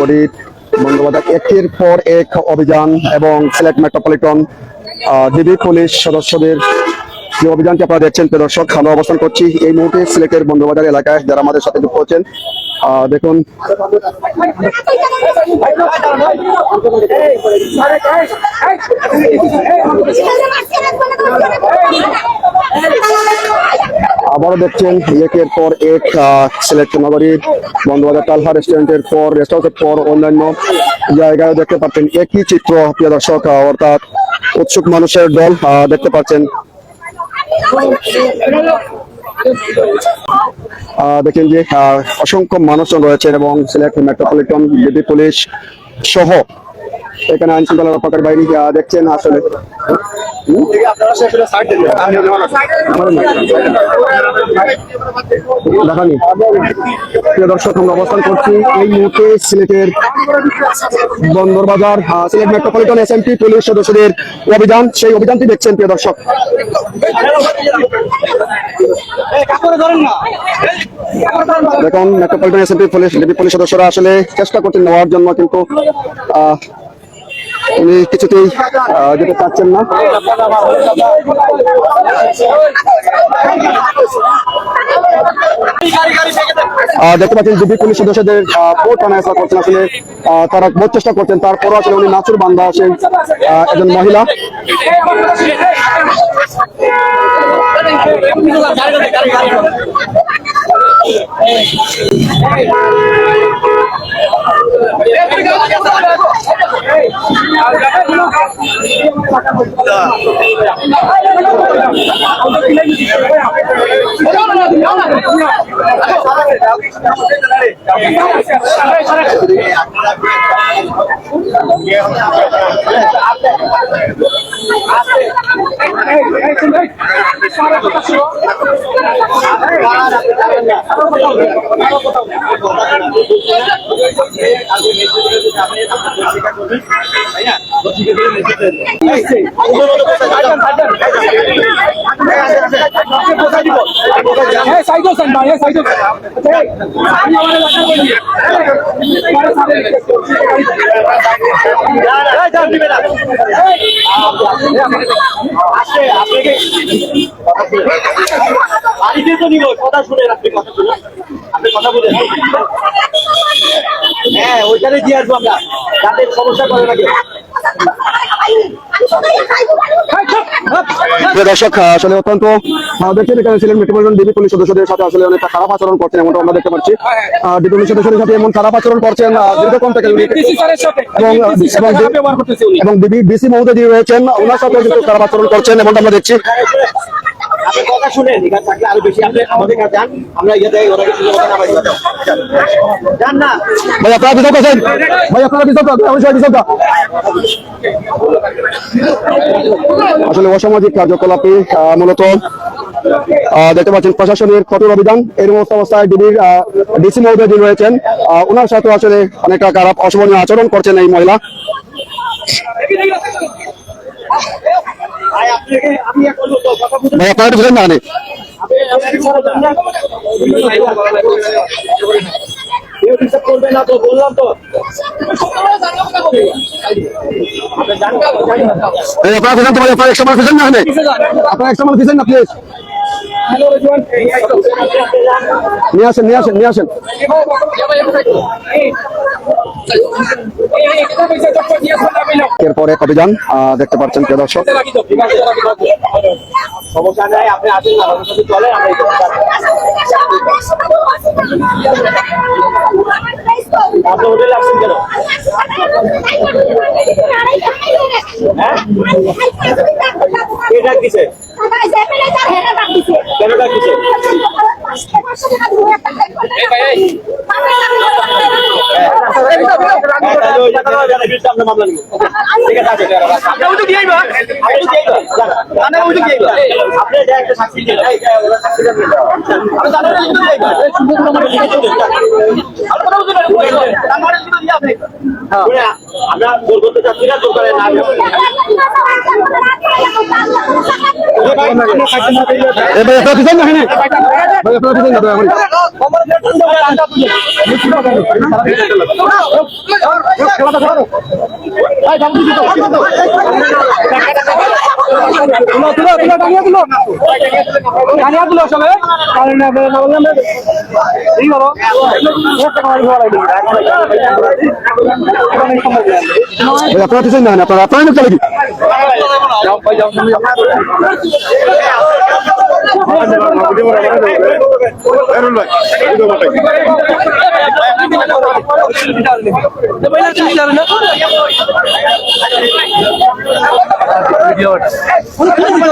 নগরীর বঙ্গবাজার একের পর এক অভিযান এবং সিলেট মেট্রোপলিটন ডিবি পুলিশ সদস্যদের যে অভিযানটি আপনারা দেখছেন প্রিয় দর্শক, আমরা অবস্থান করছি এই মুহূর্তে সিলেটের বঙ্গবাজার এলাকায়। যারা আমাদের সাথে যুক্ত হচ্ছেন দেখুন আবারও দেখছেন একের পর এক সিলেট নগরীর বঙ্গবাজার তালহা রেস্টুরেন্টের পর রেস্ট হাউসের পর অন্যান্য জায়গায় দেখতে পাচ্ছেন একই চিত্র প্রিয় দর্শক, অর্থাৎ উৎসুক মানুষের দল দেখতে পাচ্ছেন। দেখেন যে অসংখ্য মানুষজন রয়েছেন এবং সিলেট মেট্রোপলিটন ডিবি পুলিশ সহ এখানে আইন শৃঙ্খলা রক্ষাকারী বাহিনী দেখছেন। আসলে প্রিয় দর্শক, আমরা অবস্থান করছি এই মুহূর্তে সিলেটের Bandarbazar Sylhet metropolitan SMT police সদস্যদের অভিযান, সেই অভিযানটি দেখছেন প্রিয় দর্শক। দেখুন metropolitan SMT police DB police সদস্যরা আসলে চেষ্টা করছেন নেওয়ার জন্য, কিন্তু উনি কিছুতেই যেতে চাচ্ছেন না। দেখতে পাচ্ছেন ডিবি পুলিশ সদস্যদের ভোট আনায়সা করছেন, আসলে তারা বহুত চেষ্টা করছেন, তারপরও আসলে উনি নাচুর বান্দা আছেন একজন মহিলা। হ্যাঁ ওইখানে দিয়ে আসবো আমরা, যাতে সমস্যা করে নাকি। দর্শক আসলে অত্যন্ত দেখছেন এখানে সিলেট মেট্রোপলিটন ডিবি পুলিশ সদস্যদের সাথে আসলে অনেকটা খারাপ আচরণ করছেন, এমনটা আমরা দেখতে পাচ্ছি। ডিবি পুলিশ সদস্যদের সাথে এমন খারাপ আচরণ করছেন দীর্ঘক্ষণ থেকে, এবং ডিসি মহোদয় যিনি রয়েছেন ওনার সাথে কিন্তু খারাপ আচরণ করছেন, এমনটা আমরা দেখছি। আপনি কথা শুনেন, এখানে থাকলে আরো বেশি আপনি আমাদের কাছে যান, আমরা ইয়ে দেয় ওরা কিছু যান না। ভাই আপনারা বিচার করছেন, ভাই আপনারা বিচার করেন, আসলে অসামাজিক কার্যকলাপে মূলত দেখতে পাচ্ছেন প্রশাসনের কঠোর অভিযান। এর অবস্থায় ডিবির ডিসি মহোদয় যিনি রয়েছেন ওনার সাথে আসলে অনেকটা খারাপ অশোভনীয় আচরণ করছেন এই মহিলা। ভাই আপনারা একটু বুঝেন না, করবে না তো বললাম তো। আপনারা বুঝেন তো ভাই, আপনারা একসময় বুঝেন না, আপনারা একসময় বুঝেন না, প্লিজ নিয়ে আসেন নিয়ে আসেন নিয়ে আসেন। এরপরে অভিযান দেখতে পাচ্ছেন প্রিয় দর্শক। সমস্যা নাই, আপনি আসেন না, আমাদের সাথে চলে আমরা আপনি হোটেলে আসছেন কেন? হ্যাঁ কে ডাক দিছে? কেন ডাক দিছে? মামলা নিব, ঠিক আছে। আপনি একটা সাক্ষী দিন, আমরা জোর করতে চাচ্ছি না, জোর করে না। আপনারা কিছু না আপনারা আপনারাই চলে কি ভিডিও